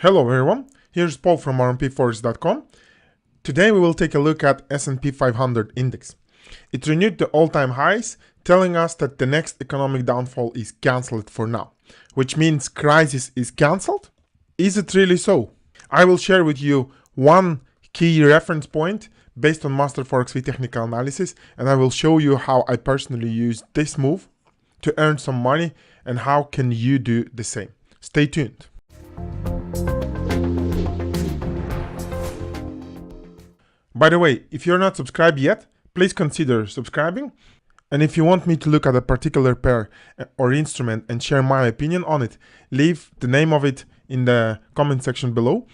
Hello everyone, here's Paul from rmpforex.com. Today we will take a look at S&P 500 index. It renewed the all-time highs, telling us that the next economic downfall is cancelled for now, which means crisis is cancelled? Is it really so? I will share with you one key reference point based on Masterforex-V Technical analysis, and I will show you how I personally used this move to earn some money and how can you do the same. Stay tuned. By the way, if you're not subscribed yet, please consider subscribing. And if you want me to look at a particular pair or instrument and share my opinion on it, leave the name of it in the comment section below.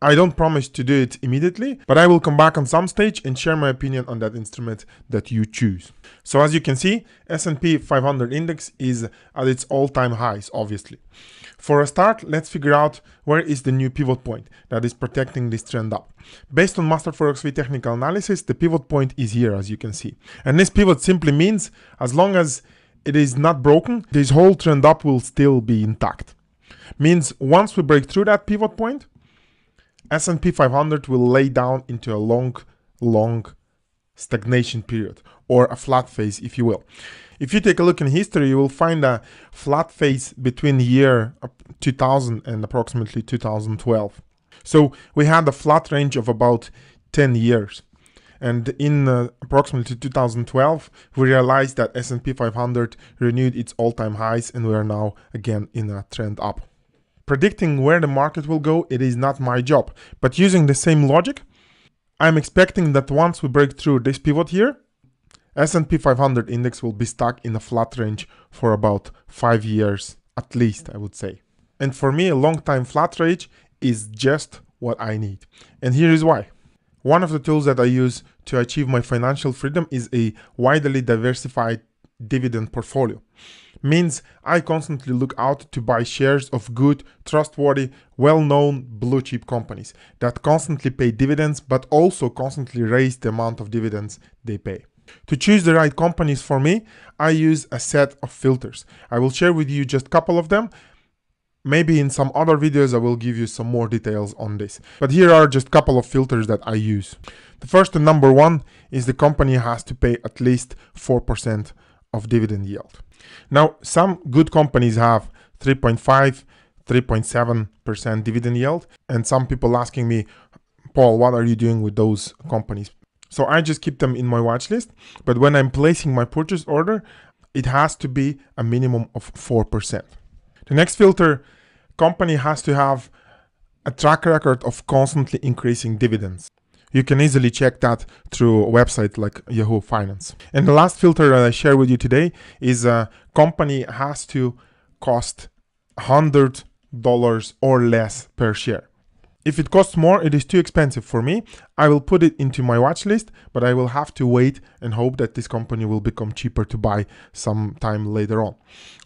I don't promise to do it immediately, but I will come back on some stage and share my opinion on that instrument that you choose. So as you can see, S&P 500 index is at its all-time highs, obviously. For a start, let's figure out where is the new pivot point that is protecting this trend up. Based on Masterforex-V Technical analysis, the pivot point is here, as you can see. And this pivot simply means as long as it is not broken, this whole trend up will still be intact. Means once we break through that pivot point, S&P 500 will lay down into a long stagnation period, or a flat phase, if you will. If you take a look in history, you will find a flat phase between the year 2000 and approximately 2012. So we had a flat range of about 10 years. And in approximately 2012, we realized that S&P 500 renewed its all-time highs, and we are now again in a trend up. Predicting where the market will go, it is not my job. But using the same logic, I'm expecting that once we break through this pivot here, S&P 500 index will be stuck in a flat range for about 5 years, at least, I would say. And for me, a long time flat range is just what I need. And here is why. One of the tools that I use to achieve my financial freedom is a widely diversified dividend portfolio. Means I constantly look out to buy shares of good, trustworthy, well-known blue chip companies that constantly pay dividends but also constantly raise the amount of dividends they pay. To choose the right companies for me, I use a set of filters. I will share with you just a couple of them. Maybe in some other videos I will give you some more details on this. But here are just a couple of filters that I use. The first and number one is the company has to pay at least 4% of dividend yield. Now, some good companies have 3.5, 3.7% dividend yield, and some people asking me, Paul, what are you doing with those companies? So I just keep them in my watch list, but when I'm placing my purchase order, it has to be a minimum of 4%. The next filter, company has to have a track record of constantly increasing dividends. You can easily check that through a website like Yahoo Finance. And the last filter that I share with you today is a company has to cost $100 or less per share. If it costs more, it is too expensive for me. I will put it into my watch list, but I will have to wait and hope that this company will become cheaper to buy sometime later on.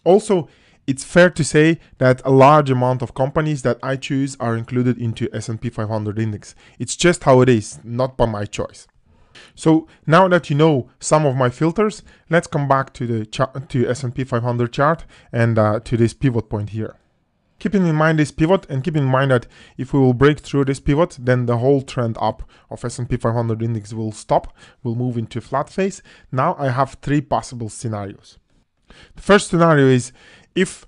Also, it's fair to say that a large amount of companies that I choose are included into S&P 500 index. It's just how it is, not by my choice. So now that you know some of my filters, let's come back to the S&P 500 chart and to this pivot point here. Keeping in mind this pivot, and keep in mind that if we will break through this pivot, then the whole trend up of S&P 500 index will stop, will move into flat phase. Now I have three possible scenarios. The first scenario is if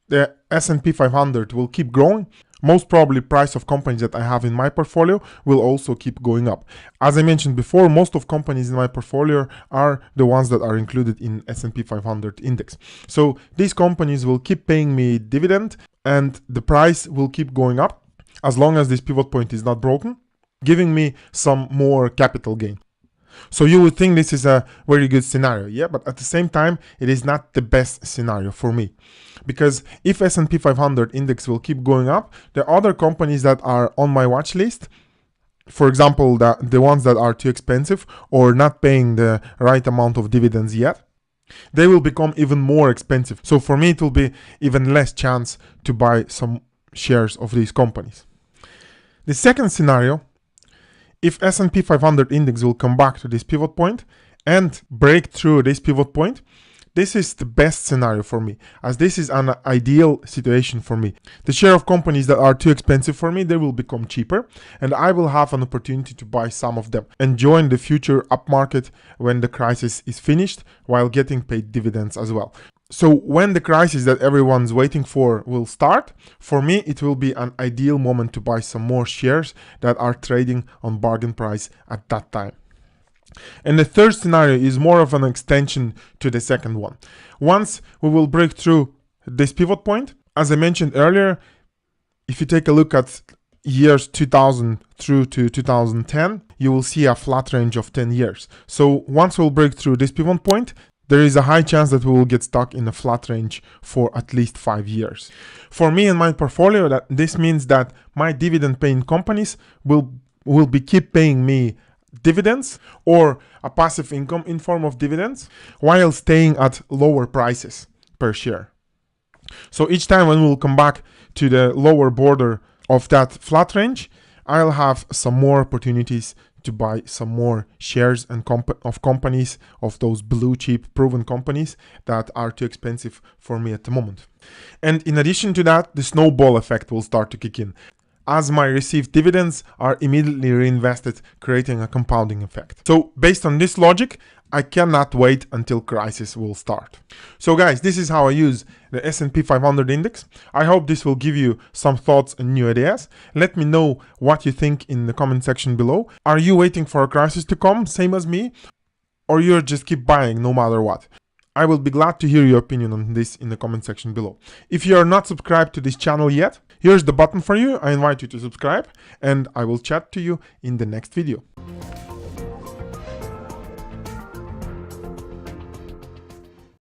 the S&P 500 will keep growing, most probably price of companies that I have in my portfolio will also keep going up. As I mentioned before, most of companies in my portfolio are the ones that are included in S&P 500 index. So these companies will keep paying me dividend and the price will keep going up as long as this pivot point is not broken, giving me some more capital gain. So you would think this is a very good scenario, yeah, but at the same time, it is not the best scenario for me. Because if S&P 500 index will keep going up, the other companies that are on my watch list, for example, the ones that are too expensive or not paying the right amount of dividends yet, they will become even more expensive. So for me, it will be even less chance to buy some shares of these companies. The second scenario, if S&P 500 index will come back to this pivot point and break through this pivot point, This is the best scenario for me, as this is an ideal situation for me. The share of companies that are too expensive for me, they will become cheaper, and I will have an opportunity to buy some of them and join the future upmarket when the crisis is finished, while getting paid dividends as well. So when the crisis that everyone's waiting for will start, for me it will be an ideal moment to buy some more shares that are trading on bargain price at that time. And the third scenario is more of an extension to the second one. Once we will break through this pivot point, as I mentioned earlier, if you take a look at years 2000 through to 2010, you will see a flat range of 10 years. So once we'll break through this pivot point, there is a high chance that we will get stuck in a flat range for at least 5 years. For me and my portfolio, this means that my dividend paying companies will keep paying me dividends or a passive income in form of dividends while staying at lower prices per share. So each time when we'll come back to the lower border of that flat range, I'll have some more opportunities to buy some more shares and of companies, of those blue chip proven companies that are too expensive for me at the moment. And in addition to that, the snowball effect will start to kick in, as my received dividends are immediately reinvested, creating a compounding effect. So based on this logic, I cannot wait until crisis will start. So guys, this is how I use the S&P 500 index. I hope this will give you some thoughts and new ideas. Let me know what you think in the comment section below. Are you waiting for a crisis to come, same as me? Or you're just keep buying no matter what? I will be glad to hear your opinion on this in the comment section below. If you are not subscribed to this channel yet, here's the button for you. I invite you to subscribe, and I will chat to you in the next video.